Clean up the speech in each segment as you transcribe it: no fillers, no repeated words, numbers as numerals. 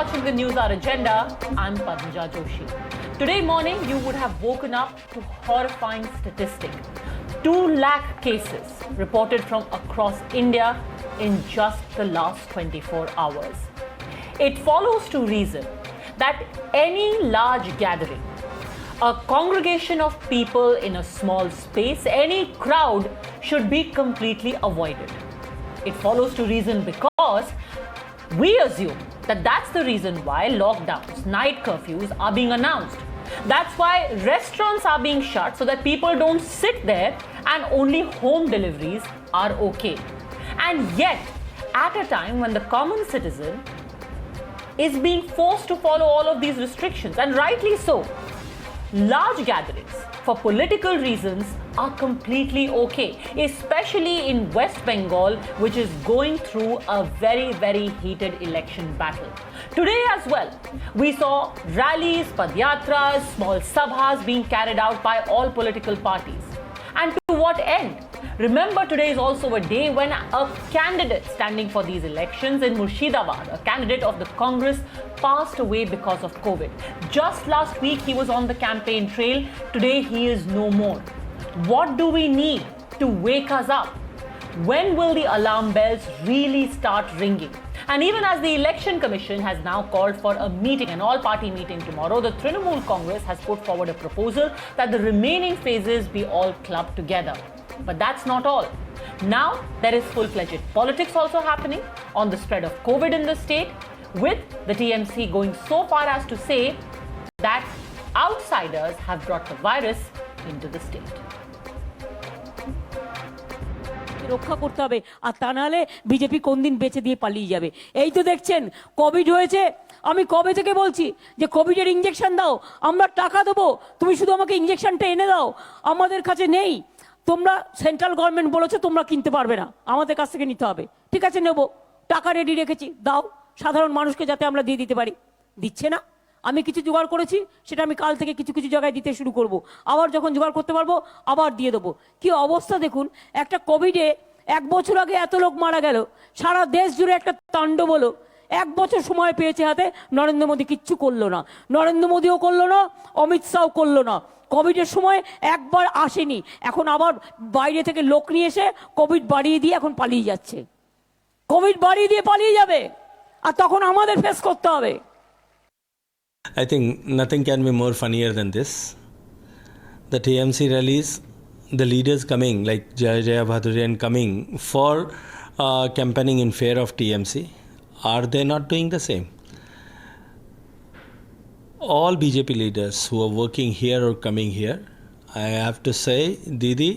watching the News Hour Agenda. I'm Padmaja Joshi. Today morning, you would have woken up to horrifying statistic. 2 lakh cases reported from across India in just the last 24 hours. It follows to reason that any large gathering, a congregation of people in a small space, any crowd should be completely avoided. It follows to reason because we assume that that's the reason why lockdowns, night curfews are being announced. That's why restaurants are being shut so that people don't sit there and only home deliveries are okay. And yet, at a time when the common citizen is being forced to follow all of these restrictions, and rightly so, large gatherings for political reasons are completely okay, especially in West Bengal, which is going through a very, very heated election battle. Today as well, we saw rallies, padyatras, small sabhas being carried out by all political parties. And to what end? Remember, today is also a day when a candidate standing for these elections in Murshidabad, a candidate of the Congress, passed away because of COVID. Just last week, he was on the campaign trail. Today, he is no more. What do we need to wake us up? When will the alarm bells really start ringing? And even as the Election Commission has now called for a meeting, an all-party meeting tomorrow, the Trinamool Congress has put forward a proposal that the remaining phases be all clubbed together. But that's not all. Now, there is full-fledged politics also happening on the spread of COVID in the state, with the TMC going so far as to say that outsiders have brought the virus into the state. রক্ষা করতে হবে, আর তা নাহলে BJP কোন দিন বেঁচে দিয়ে পালিয়ে যাবে। এই তো দেখছেন কোভিড হয়েছে, আমি কবে থেকে বলছি যে কোভিডের ইনজেকশন দাও, আমরা টাকা দেবো, তুমি শুধু আমাকে ইনজেকশনটা এনে দাও, আমাদের কাছে নেই। তোমরা সেন্ট্রাল গভর্নমেন্ট বলেছে তোমরা কিনতে পারবে না, আমাদের কাছ থেকে নিতে হবে। ঠিক আছে, নেবো, টাকা রেডি রেখেছি, দাও সাধারণ মানুষকে যাতে আমরা দিয়ে দিতে পারি। দিচ্ছে না, আমি কিছু জোগাড় করেছি, সেটা আমি কাল থেকে কিছু কিছু জায়গায় দিতে শুরু করব। আবার যখন জোগাড় করতে পারবো আবার দিয়ে দেবো। কি অবস্থা দেখুন, একটা কোভিডে 1 বছর আগে এত লোক মারা গেল, সারা দেশ জুড়ে একটা তাণ্ডব হলো। 1 বছর সময় পেয়েছে হাতে, নরেন্দ্র মোদী কিচ্ছু করলো না, নরেন্দ্র মোদীও করলো না, অমিত শাহও করলো না। কোভিডের সময় একবার আসেনি, এখন আবার বাইরে থেকে লোক নিয়ে এসে কোভিড বাড়িয়ে দিয়ে এখন পালিয়ে যাচ্ছে। কোভিড বাড়িয়ে দিয়ে পালিয়ে যাবে, আর তখন আমাদের ফেস করতে হবে। I think nothing can be more funnier than this. The TMC rallies, the leaders coming like Jaya Bhadurian coming for campaigning in favor of TMC, are they not doing the same? All BJP leaders who are working here or coming here, I have to say, Didi,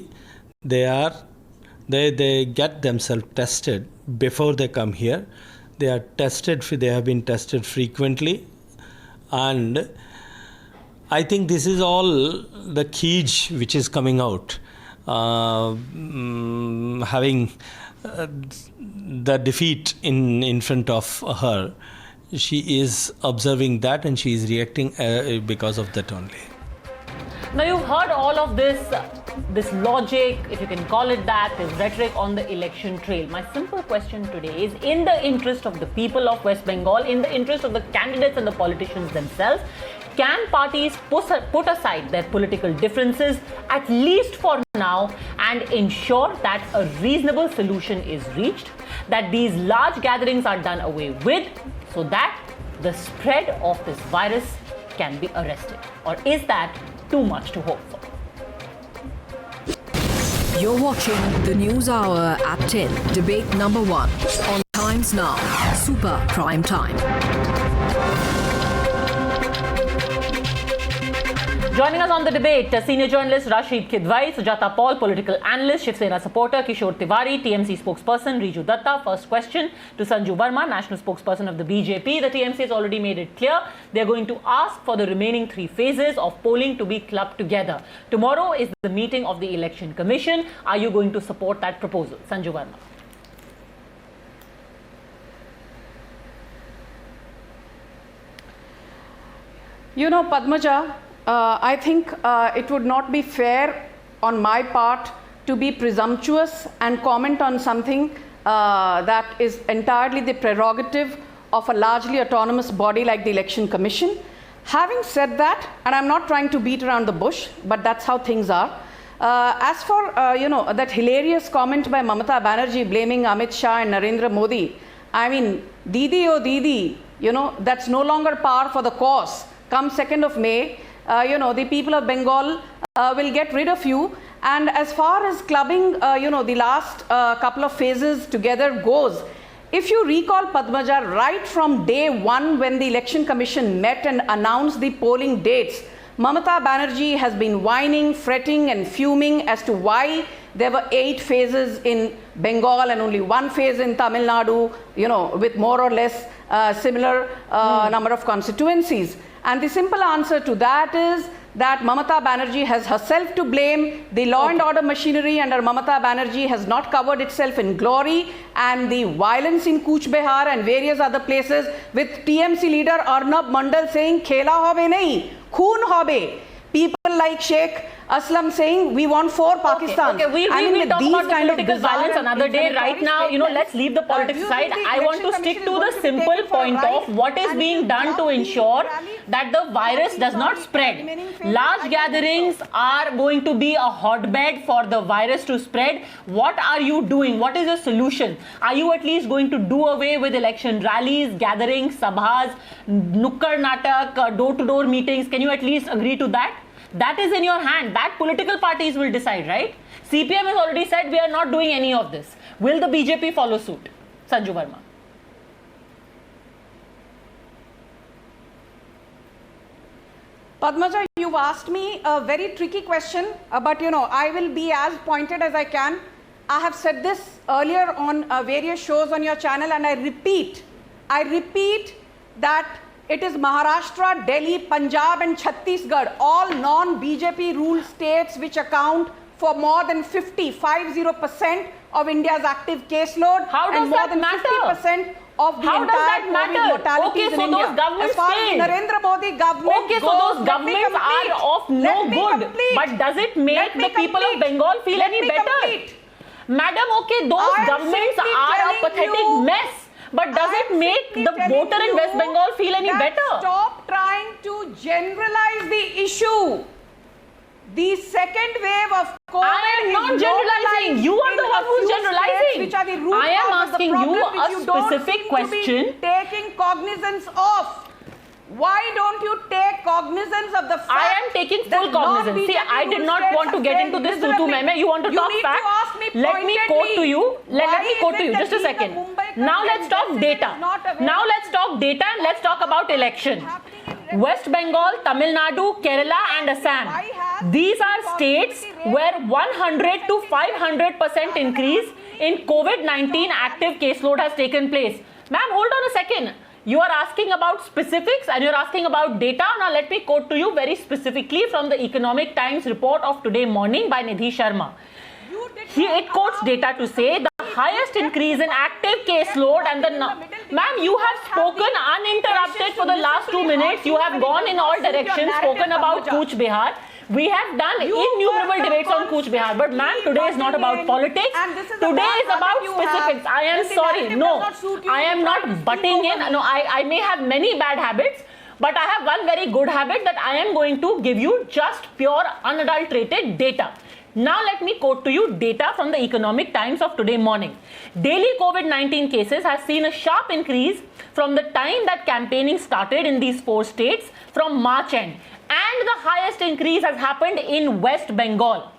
they get themselves tested before they come here. They are tested, they have been tested frequently. And I think this is all the Keej which is coming out, having the defeat in front of her. She is observing that and she is reacting because of that only. Now, you've heard all of this logic, if you can call it that, this rhetoric on the election trail. My simple question today is, in the interest of the people of West Bengal, in the interest of the candidates and the politicians themselves, can parties put aside their political differences, at least for now, and ensure that a reasonable solution is reached, that these large gatherings are done away with, so that the spread of this virus can be arrested? Or is that too much to hope for? You're watching the News Hour at 10, debate number 1 on Times Now, Super Prime Time. Joining us on the debate, senior journalist Rashid Kidwai, Sujata Paul, political analyst, Shiv Sena supporter Kishore Tiwari, TMC spokesperson Riju Datta. First question to Sanju Verma, national spokesperson of the BJP. The TMC has already made it clear they're going to ask for the remaining 3 phases of polling to be clubbed together. Tomorrow is the meeting of the Election Commission. Are you going to support that proposal? Sanju Verma. You know, Padmaja, I think it would not be fair on my part to be presumptuous and comment on something that is entirely the prerogative of a largely autonomous body like the Election Commission. Having said that, and I'm not trying to beat around the bush, but that's how things are. As for that hilarious comment by Mamata Banerjee blaming Amit Shah and Narendra Modi, I mean, Didi oh Didi, that's no longer par for the course. Come 2nd of May, the people of Bengal will get rid of you. And as far as clubbing, the last couple of phases together goes, if you recall, Padmaja, right from day one when the Election Commission met and announced the polling dates, Mamata Banerjee has been whining, fretting and fuming as to why there were 8 phases in Bengal and only 1 phase in Tamil Nadu, with more or less similar number of constituencies. And the simple answer to that is that Mamata Banerjee has herself to blame. The law and order machinery under Mamata Banerjee has not covered itself in glory, and the violence in Cooch Behar and various other places with TMC leader Arnab Mandal saying khela hobe nahi, khoon hobe. People like Sheikh Aslam saying we want 4 Pakistan. Okay, we will talk about the political violence another day. Right now, let's leave the politics aside. I want to stick to the simple point of what is being done to ensure that the virus does not spread. Large gatherings are going to be a hotbed for the virus to spread. What are you doing? What is your solution? Are you at least going to do away with election rallies, gatherings, sabhas, nukkar natak, door-to-door meetings? Can you at least agree to that? That is in your hand. That political parties will decide, right? CPM has already said we are not doing any of this. Will the BJP follow suit? Sanju Verma. Padmaja, you've asked me a very tricky question, but I will be as pointed as I can. I have said this earlier on various shows on your channel, and I repeat that it is Maharashtra, Delhi, Punjab and Chhattisgarh, all non-BJP ruled states which account for more than 50% of India's active caseload. How does and more that than matter? 50% of the How does entire that matter? COVID mortalities Okay, so in India. those governments As far as failed. Narendra Modi government Okay, so goes, those governments are of no good. But does it make the people of Bengal feel any better? Madam, okay, those governments are a pathetic mess. But does it make the voter in West Bengal feel any better? Stop trying to generalize the issue. The second wave of COVID I am not generalizing. You are the one who's generalizing. Which are the root I am cause of the asking problem, you which a don't specific seem question. to be taking cognizance of. Why don't you take cognizance of the fact I am taking full cognizance. See, I did not want to get into this tutu meme. You want to talk facts? Let me quote to you. Let me quote to you. Just a second. Now let's talk data. Now let's talk data and let's talk about election. West Bengal, Tamil Nadu, Kerala and Assam. These are states where 100 to 500% increase in COVID-19 active caseload has taken place. Ma'am, hold on a second. You are asking about specifics and you're asking about data. Now let me quote to you very specifically from the Economic Times report of today morning by Nidhi Sharma. It quotes data to say the highest increase in active caseload and the... Ma'am, you have spoken uninterrupted for the last 2 minutes. You have gone in all directions, spoken about Cooch Behar. We have done innumerable debates on Cooch Behar. But ma'am, today is not about politics. Today is about specifics. I am sorry. No, I am not butting in. No, I may have many bad habits. But I have one very good habit that I am going to give you just pure unadulterated data. Now let me quote to you data from the Economic Times of today morning. Daily COVID-19 cases has seen a sharp increase from the time that campaigning started in these 4 states from March end. And the highest increase has happened in West Bengal.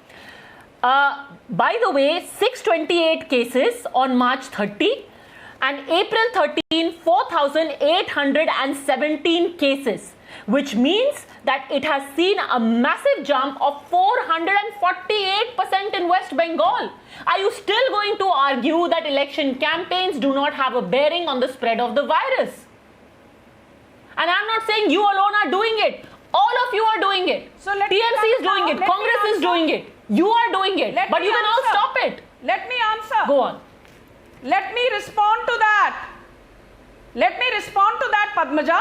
By the way, 628 cases on March 30 and April 13, 4,817 cases, which means that it has seen a massive jump of 448% in West Bengal. Are you still going to argue that election campaigns do not have a bearing on the spread of the virus? And I'm not saying you alone are doing it. All of you are doing it. So TMC is doing it. Congress is doing it. You are doing it. But you can all stop it. Let me answer. Go on. Let me respond to that. Padmaja.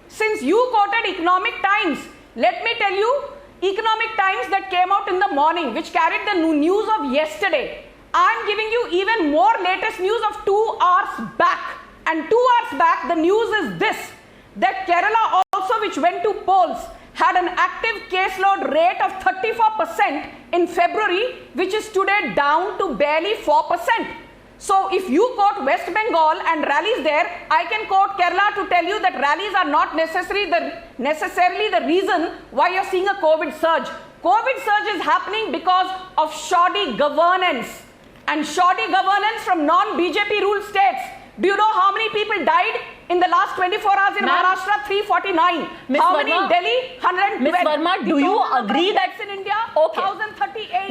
Since you quoted Economic Times, let me tell you, Economic Times that came out in the morning, which carried the news of yesterday. I'm giving you even more latest news of 2 hours back. And 2 hours back, the news is this, that Kerala also, which went to polls, had an active caseload rate of 34% in February, which is today down to barely 4%. So if you quote West Bengal and rallies there, I can quote Kerala to tell you that rallies are not necessarily the reason why you're seeing a COVID surge. COVID surge is happening because of shoddy governance, and shoddy governance from non-BJP ruled states. Do you know how many people died in the last 24 hours in Maharashtra? 349. Ms. How Verma, many in Delhi? 112. Ms. Verma, do you agree that in India? Okay. 1038.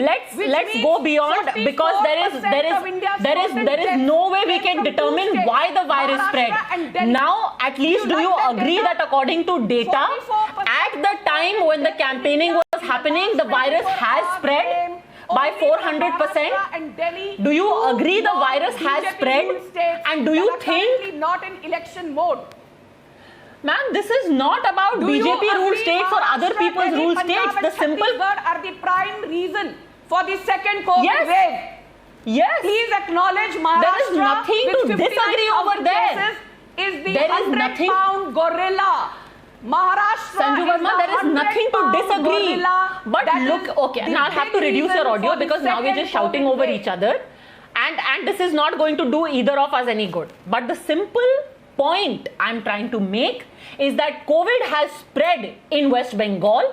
Let's go beyond, because there is no way we can determine why the virus spread. Now, at least do you agree that according to data, at the time when the campaigning was happening, the virus has spread by 400%? Do you agree the virus has spread? And do you think not in election mode? Ma'am, this is not about BJP ruled states or other people's ruled states. The simple are the prime reason for the second COVID wave. Yes. Please acknowledge Maharashtra. There is nothing to disagree over there. Is the There is 100-pound gorilla. Maharashtra. Sanju Verma, there is nothing to disagree. But look, okay, now I'll have to reduce your audio because now we're just shouting over each other. And this is not going to do either of us any good. But the simple point I'm trying to make is that COVID has spread in West Bengal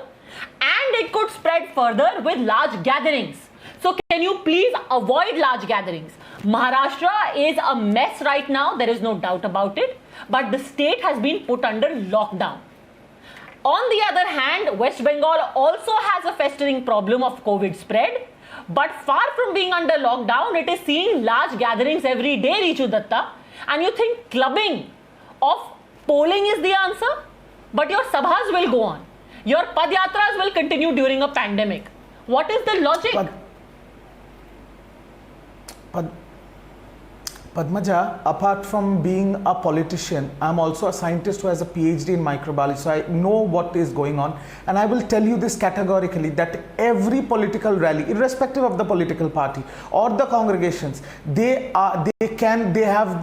and it could spread further with large gatherings. So can you please avoid large gatherings? Maharashtra is a mess right now, there is no doubt about it. But the state has been put under lockdown. On the other hand, West Bengal also has a festering problem of COVID spread. But far from being under lockdown, it is seeing large gatherings every day, Riju Datta. And you think clubbing of polling is the answer? But your sabhas will go on. Your padyatras will continue during a pandemic. What is the logic? Padmaja, apart from being a politician, I'm also a scientist who has a PhD in microbiology, so I know what is going on. And I will tell you this categorically, that every political rally, irrespective of the political party or the congregations, they have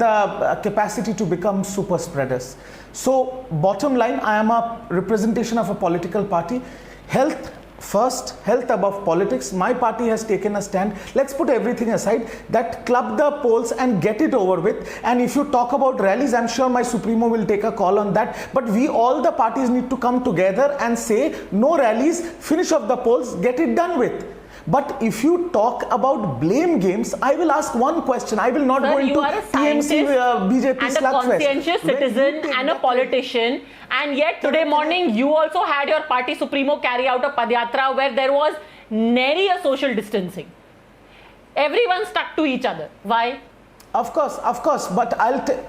the capacity to become super spreaders. So bottom line, I am a representation of a political party. Health first, health above politics. My party has taken a stand. Let's put everything aside, that club the polls and get it over with. And if you talk about rallies, I'm sure my Supremo will take a call on that. But we, all the parties, need to come together and say no rallies, finish off the polls, get it done with. But if you talk about blame games, I will ask one question. I will not go into TMC, BJP and a conscientious citizen and a politician, and yet today morning you also had your party Supremo carry out a padyatra where there was nary a social distancing. Everyone stuck to each other. Why? Of course. But I'll tell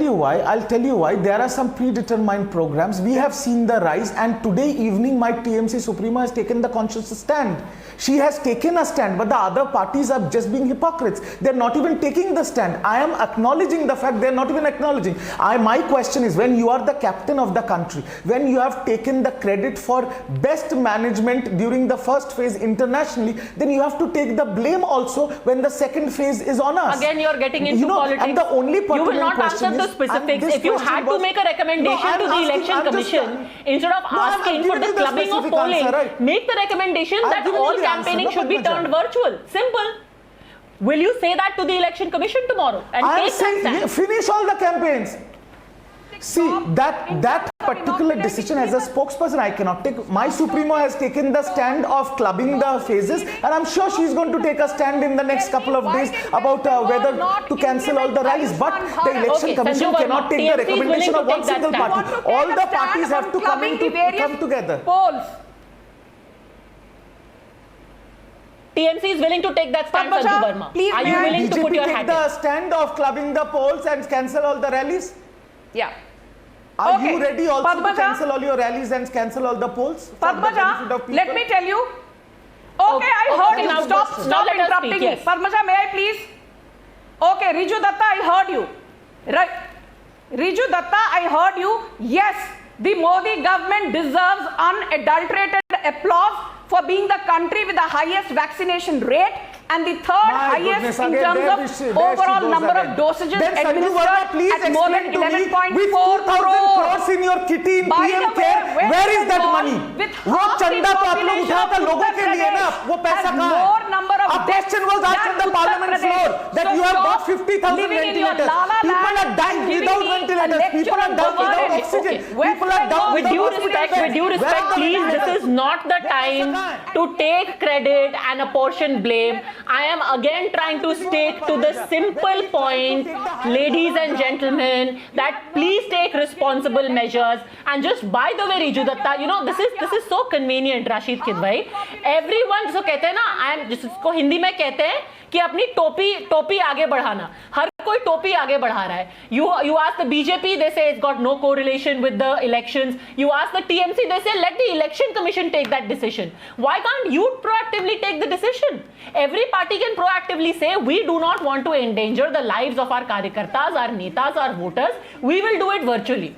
you why. There are some predetermined programs. We have seen the rise, and today evening my TMC Supremo has taken the conscious stand. She has taken a stand, but the other parties are just being hypocrites. They're not even taking the stand. I am acknowledging the fact they're not even acknowledging. My question is, when you are the captain of the country, when you have taken the credit for best management during the first phase internationally, then you have to take the blame also when the second phase is on us. Again, you're getting into politics. And the only you will not answer the specifics. If you had to make a recommendation to the Election Commission, instead of asking for the clubbing of polling, make the recommendation that all campaigning should be turned virtual. Simple. Will you say that to the Election Commission tomorrow? And I am saying finish all the campaigns. See, that particular decision as a spokesperson I cannot take. My Supremo has taken the stand of clubbing the phases, and I'm sure she's going to take a stand in the next couple of days about whether to cancel all the rallies. But the Election Commission cannot take the recommendation of one single party. All the parties have to come together. Polls. TMC is willing to take that stand, Sanju Verma. Are you willing to put your hat in? Take the stand of clubbing the polls and cancel all the rallies? Yeah. Are you ready also to cancel all your rallies and cancel all the polls? Padmaja, let me tell you. Okay, I heard you. Stop interrupting me. Padmaja, may I please? Okay, Riju Datta, I heard you. Right. Riju Datta, I heard you. Yes, the Modi government deserves unadulterated applause for being the country with the highest vaccination rate. and the third My highest goodness, in again, terms there of she- there she overall goes number again. of dosages Then Sanju Verma, administered please at more than explain to me, 11.4 with 4,000 crores. crores in your kitty in By PM the way, care, where is that gone money? with वो half the चंदा तो आप लोग population उठाया था of लोगों Uttar के लिए ना, Pradesh वो पैसा has कहाँ more है? number of A question was deaths asked on than the Uttar parliament Pradesh. floor that So you have stop bought 50,000 living in your ventilators. la-la People land are dying and without giving me a ventilators. lecture People are on dying without governance. oxygen. Okay. West People are down Bengal, With due without respect, hospitals. with due Where respect, are the please, this ventilators? is not the time to take credit and apportion blame. I am again trying to stick to the simple point, ladies and gentlemen, that please take responsible measures. And just by the way, Riju Datta, you know, this is so convenient, Rashid Kidwai. Everyone, जिसको कहते हैं ना, जिसको हिंदी में कहते हैं कि अपनी टोपी आगे बढ़ाना, हर कोई टोपी आगे बढ़ा रहा है. You ask the BJP, they say it's got no correlation with the elections. You ask the TMC, they say let the election commission take that decision. Why can't you proactively take the decision? Every party can proactively say we do not want to endanger the lives of our karyakartas, our netas, our voters. We will do it virtually.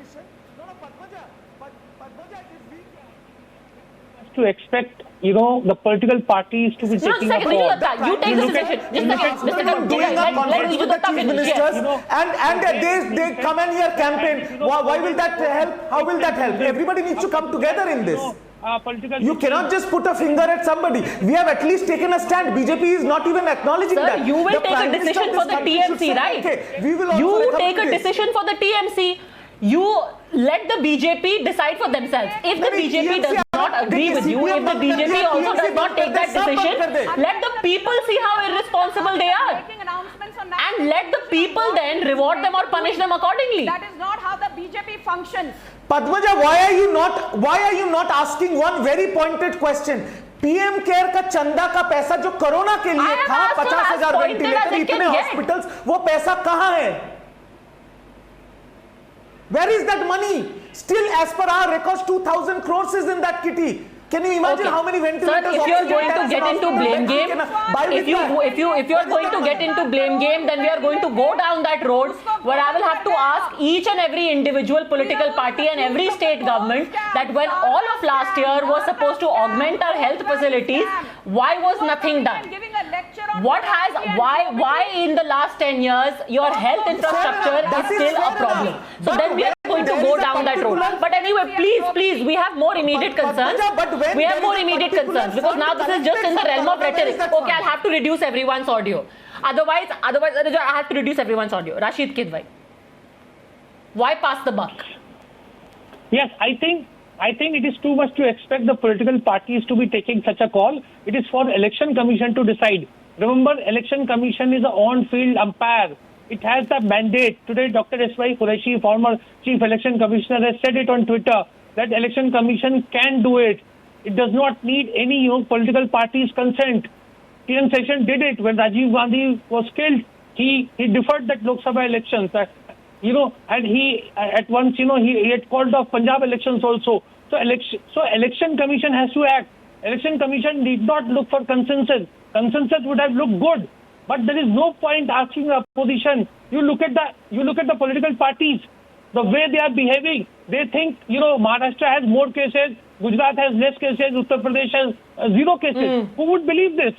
To expect, you know, the political parties to be No, taking a second, Riju call. Datta, you take the decision. Just a second, Doing a let conference Riju with the Datta chief finish. ministers, Yes. and they come and here campaign. Why will that help? How will that help? Everybody needs to come together in this. Political You cannot just put a finger at somebody. We have at least taken a stand. BJP is not even acknowledging Sir, that. you will The take Prime a Minister decision of for this the country should TMC, say, right? okay, we will also You recommend take a this. decision for the TMC. You let the BJP decide for themselves. If the BJP does not agree with you, if the BJP also does not take that decision, let the people see how irresponsible they are. Making announcements on And let the people then reward them or punish them accordingly. That is not how the BJP functions. Padmaja, why are you not asking one very pointed question? PM care का चंदा का पैसा जो corona के लिए I have था, asked 50,000 as pointed ventilator, as it इतने can get. Hospitals, वो पैसा कहां है? Where is that money? Still, as per our records, 2,000 crores is in that kitty. Can you imagine Okay. how many ventilators? Sir, if you're going to oxygen get into tanks, blame and game, buy with if you're going to get into blame game, then we are going to go down that road where I will have to ask each and every individual political party and every state government that when all of last year was supposed to augment our health facilities, why was nothing done? Why in the last 10 years your health infrastructure is still a problem? So then we are going to go down that road. But anyway, please, we have more immediate concerns. We have more immediate concerns because now this is just in the realm of rhetoric. Okay, I'll have to reduce everyone's audio. Otherwise, I have to reduce everyone's audio. Rashid Kidwai, why pass the buck? Yes, I think it is too much to expect the political parties to be taking such a call. It is for Election Commission to decide. Remember, Election Commission is an on-field umpire. It has the mandate. Today, Dr. S.Y. Qureshi, former Chief Election Commissioner, has said it on Twitter that Election Commission can do it. It does not need any political party's consent. TN Session did it when Rajiv Gandhi was killed. He deferred that Lok Sabha elections. And he at once, he had called off Punjab elections also. So Election Commission has to act. Election Commission need not look for consensus. Consensus would have looked good, but there is no point asking the opposition. You look at the political parties, the way they are behaving. They think, Maharashtra has more cases, Gujarat has less cases, Uttar Pradesh has 0 cases. Who would believe this?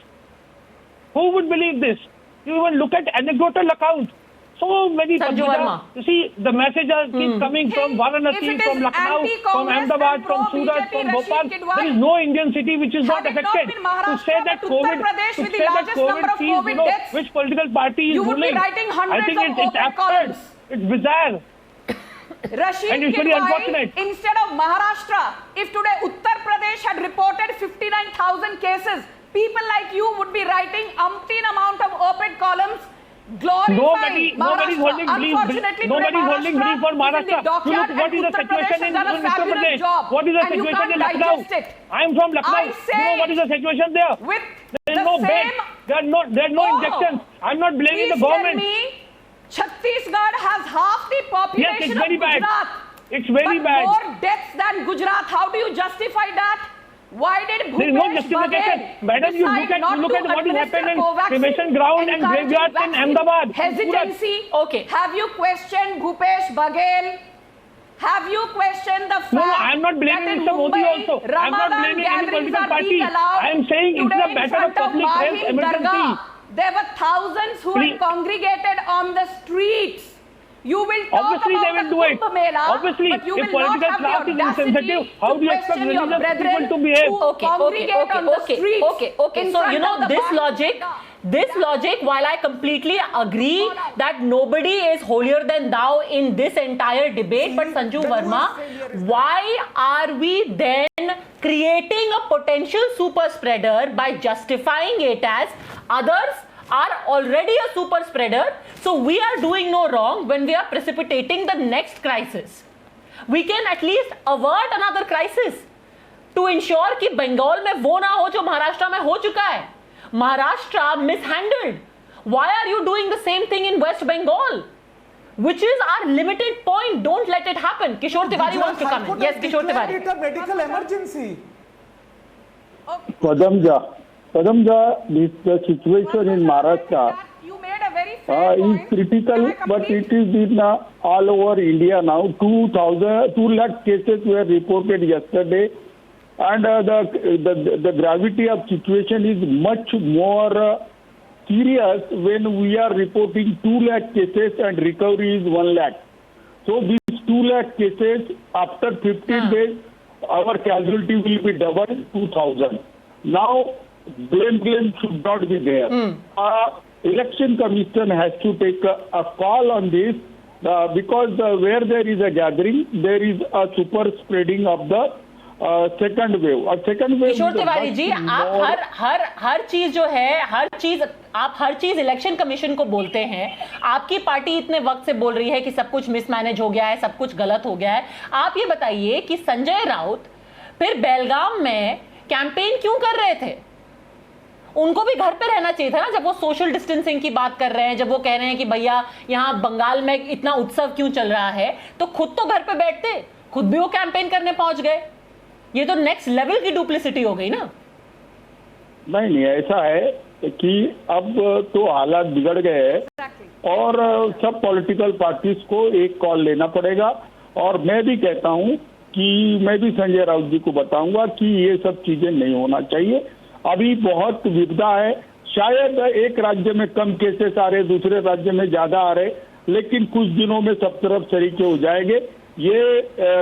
Who would believe this? You even look at anecdotal accounts. So many, Sanju Verma. you see, the messages keep coming from Varanasi, from Lucknow, from Ahmedabad, from Surat, from Bhopal. There is no Indian city which is not affected. To say that COVID sees, which political party is ruling, I think it's absurd. It's bizarre. Rashid And it's very unfortunate. Instead of Maharashtra, if today Uttar Pradesh had reported 59,000 cases, people like you would be writing umpteen amount of op-ed columns glorifying Nobody's holding brief for Maharashtra. You look, what is the situation in Uttar Pradesh? What is the situation in Lucknow? I am from Lucknow. You know what is the situation there? There is no bed. There are no injections. I am not blaming the government. Chhattisgarh has half the population Yes, it's very of bad. Gujarat. It's very but bad. More deaths than Gujarat. How do you justify that? Why did There is no Bhupesh justification. Baghel Madam, you look decide at what has administer happened in Covaxin, cremation ground and encouraging graveyards in vaccine Ahmedabad. hesitancy? Okay. Have you questioned Bhupesh Baghel? Have you questioned the fact No, I am not blaming that in Mr. Modi Mumbai, also. I am not Ramadan blaming any gatherings political are party. being allowed? I am saying it's Today a in matter of front public health Marhil emergency. Dargah, there were thousands who Please. had congregated on the streets. You will talk Obviously they about will the do it. Kumbh Mela, Obviously, but you if will not political have the class is audacity insensitive, how do you to expect question your religious brethren people to behave? who congregate on the streets. Okay. in So, front you know, of the this Marhil logic, while I completely agree that nobody is holier than thou in this entire debate, but Sanju Verma, why are we then creating a potential super spreader by justifying it as others are already a super spreader, so we are doing no wrong when we are precipitating the next crisis? We can at least avert another crisis to ensure कि बंगाल में वो ना हो जो महाराष्ट्र में हो चुका है. Maharashtra mishandled. Why are you doing the same thing in West Bengal? Which is our limited point. Don't let it happen. Kishore Tiwari wants to come in. Yes, Kishore Tiwari. It's a medical emergency. Kadamja, the situation in Maharashtra You made a very fair is point. critical, Can I but complete? it is in all over India now. 2 lakh cases were reported yesterday, and the gravity of situation is much more serious when we are reporting 2 lakh cases and recovery is 1 lakh. So these 2 lakh cases, after 15 days, our casualty will be double, 2,000. Now, blame should not be there. Election Commission has to take a call on this because where there is a gathering, there is a super spreading of the second wave. और second wave Kishore is a Tiwari much जी, आप more- हर चीज जो है, आप हर चीज election commission को बोलते हैं. आपकी पार्टी इतने वक्त से बोल रही है कि सब कुछ मिसमैनेज हो गया है, सब कुछ गलत हो गया है. आप ये बताइए कि संजय राउत फिर बेलगाम में कैंपेन क्यों कर रहे थे? उनको भी घर पे रहना चाहिए था ना, जब वो सोशल डिस्टेंसिंग की बात कर रहे हैं, जब वो कह रहे हैं कि भैया यहाँ बंगाल में इतना उत्सव क्यों चल रहा है, तो खुद तो घर पे बैठते, खुद भी वो कैंपेन करने पहुंच गए. ये तो नेक्स्ट लेवल की डुप्लिसिटी हो गई ना. नहीं ऐसा है कि अब तो हालात बिगड़ गए हैं और सब पॉलिटिकल पार्टीज को एक कॉल लेना पड़ेगा. और मैं भी कहता हूं कि मैं भी संजय राउत जी को बताऊंगा कि ये सब चीजें नहीं होना चाहिए. अभी बहुत विपदा है. शायद एक राज्य में कम केसेस आ रहे, दूसरे राज्य में ज्यादा आ रहे, लेकिन कुछ दिनों में सब तरफ सरीके हो जाएंगे. ये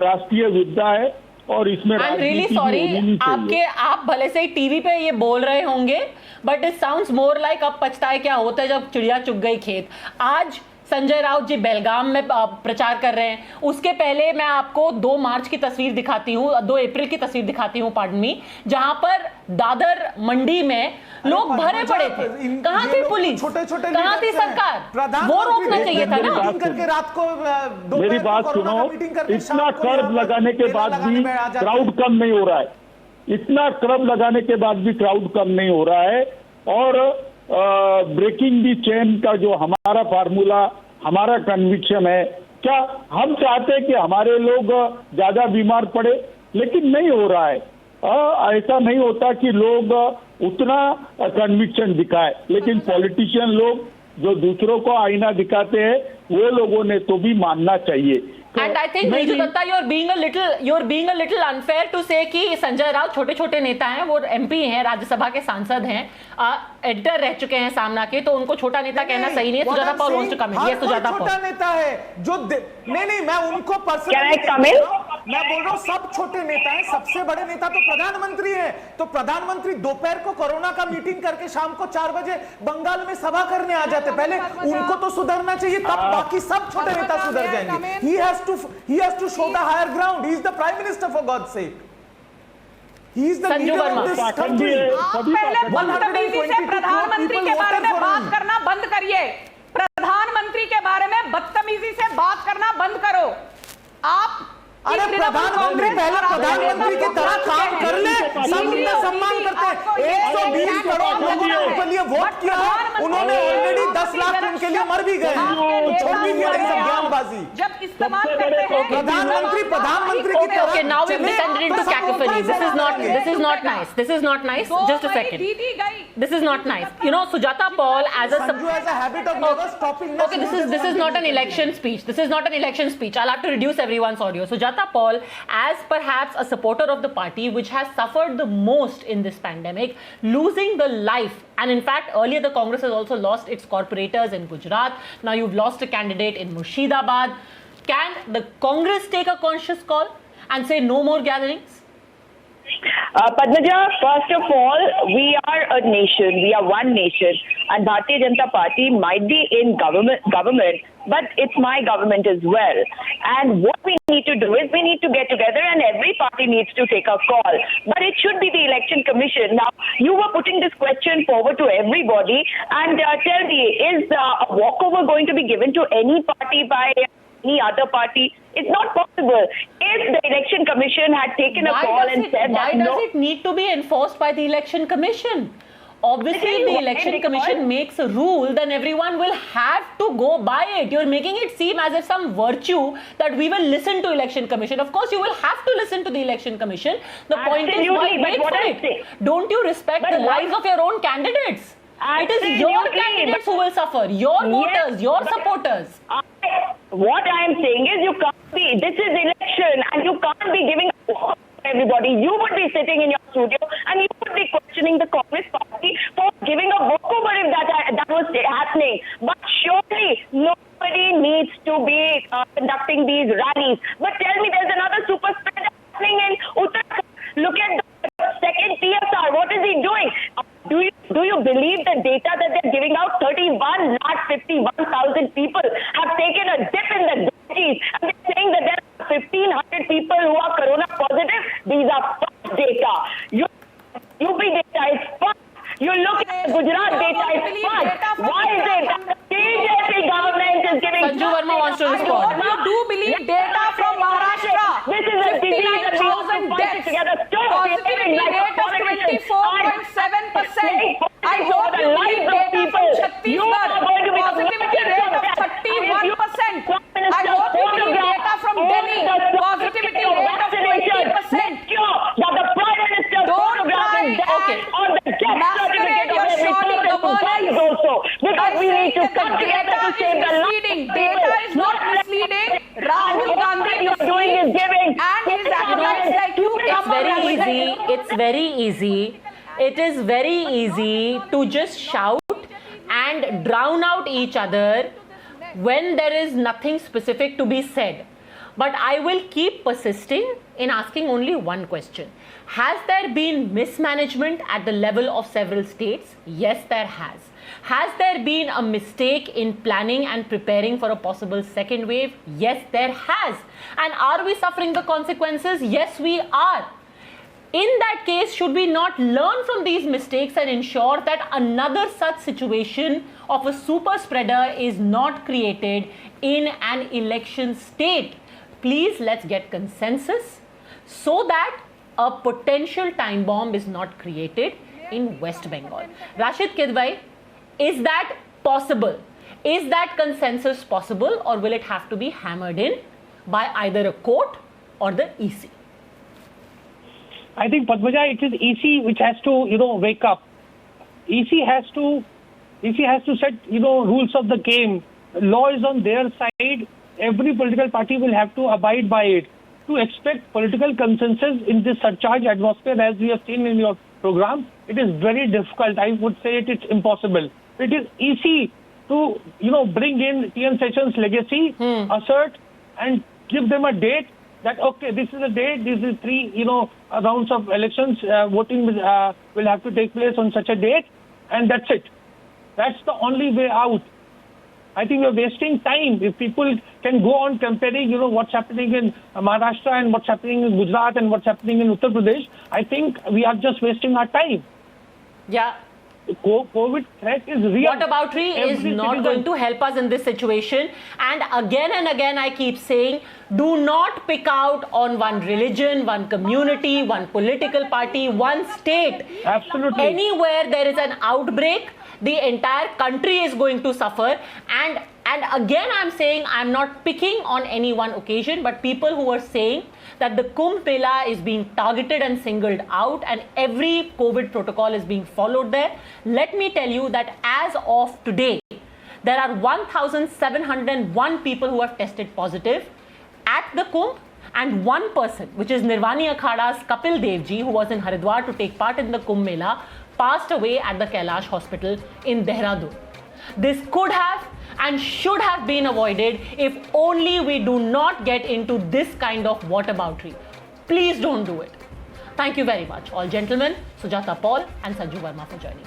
राष्ट्रीय विपदा है और इसमें आई एम रियली सॉरी, आप भले से टीवी पे ये बोल रहे होंगे, but it sounds more like अब पछताए क्या होता है जब चिड़िया चुग गई खेत. आज संजय राउत जी बेलगाम में प्रचार कर रहे हैं. उसके पहले मैं आपको 2 मार्च की तस्वीर दिखाती हूँ, 2 अप्रैल की तस्वीर दिखाती हूँ, पार्डन मी, जहां पर दादर मंडी में लोग भरे पड़े थे. कहां थी पुलिस, कहां थी सरकार? वो रोकना चाहिए था ना. करके रात को मेरी बात सुनो, इतना कर्ज लगाने के बाद भी क्राउड कम नहीं हो रहा है. इतना कर्ज लगाने के बाद भी क्राउड कम नहीं हो रहा है. और ब्रेकिंग दी चेन का जो हमारा फार्मूला, हमारा कन्विक्शन है, क्या हम चाहते हैं कि हमारे लोग ज्यादा बीमार पड़े, लेकिन नहीं हो रहा है. ऐसा नहीं होता कि लोग उतना कन्विक्शन दिखाए, लेकिन पॉलिटिशियन लोग जो दूसरों को आईना दिखाते हैं, वो लोगों ने तो भी मानना चाहिए. And I think Riju Datta, you're being a little unfair to say कि संजय राउत छोटे नेता हैं, वो MP हैं, राज्यसभा के सांसद हैं, एडिटर रह चुके हैं सामना के, तो उनको छोटा नेता कहना सही नहीं है. Sujata Paul wants to come in. Yes, Sujata Paul. छोटा नेता है जो नहीं मैं उनको पर्सनली मैं बोल रहा हूँ, सब छोटे नेता हैं. सबसे बड़े नेता तो प्रधानमंत्री हैं. तो प्रधानमंत्री दोपहर को कोरोना का मीटिंग करके शाम को 4 बजे बंगाल में सभा करने आ जाते. पहले उनको तो सुधरना चाहिए, तब बाकी सब छोटे नेता सुधर जाएंगे. He has to show the higher ground. He is the prime minister, for God's sake. He is the Sanju leader Verma. of this country. आप पहले बदतमीजी से प्रधानमंत्री के बारे में बात करना बंद करिए. प्रधानमंत्री के बारे में बदतमीजी से बात करना बंद करो. आप अरे प्रधानमंत्री पहले प्रधानमंत्री की तरह काम कर ले, सब उनका सम्मान करते हैं। 120 करोड़ लोगों ने उनके लिए वोट किया, उन्होंने ऑलरेडी 10 लाख उनके लिए मर भी गए, तो छोड़ भी दिया सब ज्ञानबाजी। जब इस्तेमाल करते हैं प्रधानमंत्री की तरह Okay, now we've descended into cacophony. This is not nice. This is not nice. Just a second. This is not nice. You know, Sujata Paul as a Sanju has a habit of never stopping. Okay, this is not an election speech. This is not an election speech. I'll have to reduce everyone's audio. Sujata Paul, as perhaps a supporter of the party which has suffered the most in this pandemic, losing the life, and in fact earlier the Congress has also lost its corporators in Gujarat. Now you've lost a candidate in Murshidabad. Can the Congress take a conscious call and say no more gatherings? Padmaja, first of all, we are a nation. We are one nation, and Bharatiya Janata Party might be in government, but it's my government as well. And what we need to do is we need to get together, and every party needs to take a call. But it should be the election commission. Now, you were putting this question forward to everybody, and tell me, is a walkover going to be given to any party by any other party? It's not possible. If the election commission had taken a call and said that why does it need to be enforced by the election commission? Obviously, if the election commission makes a rule, then everyone will have to go by it. You're making it seem as if some virtue that we will listen to election commission. Of course, you will have to listen to the election commission. The point is, why wait for it? Don't you respect the lives of your own candidates? It is your candidates who will suffer, your voters, your supporters. What I am saying is you can't be, this is election and you can't be giving everybody. You would be sitting in your studio and you would be questioning the Congress party for giving a walkover if that was happening. But surely nobody needs to be conducting these rallies. But tell me, there's another super spreader happening in Uttarakhand. Look at the second TSR. What is he doing? Do you believe the data that they're giving out? 31,51,000 people have taken a dip in the Ganges, and they're saying that there are 1,500 people who are corona positive. These are false data. UP data is false. You look at Gujarat data is false. Why is it that the BJP government is giving? Sanju Verma wants to respond. You do believe data from Maharashtra. This is a disease that we have to fight together. Positivity rate of 24.7%. I hope you believe data from Chhattisgarh. Positivity rate of 31%. I hope you believe data from Delhi. Positivity rate of 20%. Don't try Okay. masquerade your shoddy governance. Because we need to come together Data to is save the misleading. Data is not misleading. Rahul Gandhi you're doing is giving. and his acolytes like you It's very easy. It's very easy. It is very easy to just shout and drown out each other when there is nothing specific to be said. But I will keep persisting in asking only one question. Has there been mismanagement at the level of several states? Yes, there has. Has there been a mistake in planning and preparing for a possible second wave? Yes, there has. And are we suffering the consequences? Yes, we are. In that case, should we not learn from these mistakes and ensure that another such situation of a super spreader is not created in an election state? Please, let's get consensus so that a potential time bomb is not created in West Bengal. Rashid Kidwai, is that possible? Is that consensus possible, or will it have to be hammered in by either a court or the EC? I think, Padmaja, it is EC which has to, wake up. EC has to set, rules of the game. Law is on their side. Every political party will have to abide by it. To expect political consensus in this surcharged atmosphere, as we have seen in your program, it is very difficult. I would say it's impossible. It is easy to, bring in TN Sessions' legacy, assert, and give them a date that, okay, this is a date, this is 3, rounds of elections, voting will have to take place on such a date, and that's it. That's the only way out. I think we're wasting time. If people can go on comparing, what's happening in Maharashtra and what's happening in Gujarat and what's happening in Uttar Pradesh, I think we are just wasting our time. Yeah. COVID threat is real. Whataboutery is Every not citizen- going to help us in this situation. And again, I keep saying, do not pick out on one religion, one community, one political party, one state. Absolutely. Anywhere there is an outbreak, the entire country is going to suffer. And again, I'm saying, I'm not picking on any one occasion, but people who are saying that the Kumbh Mela is being targeted and singled out and every COVID protocol is being followed there. Let me tell you that as of today, there are 1,701 people who have tested positive at the Kumbh, and one person, which is Nirvani Akhada's Kapil Devji, who was in Haridwar to take part in the Kumbh Mela, passed away at the Kailash Hospital in Dehradun. This could have and should have been avoided if only we do not get into this kind of whataboutery. Please don't do it. Thank you very much, all gentlemen, Sujata Paul and Sanju Verma for joining me.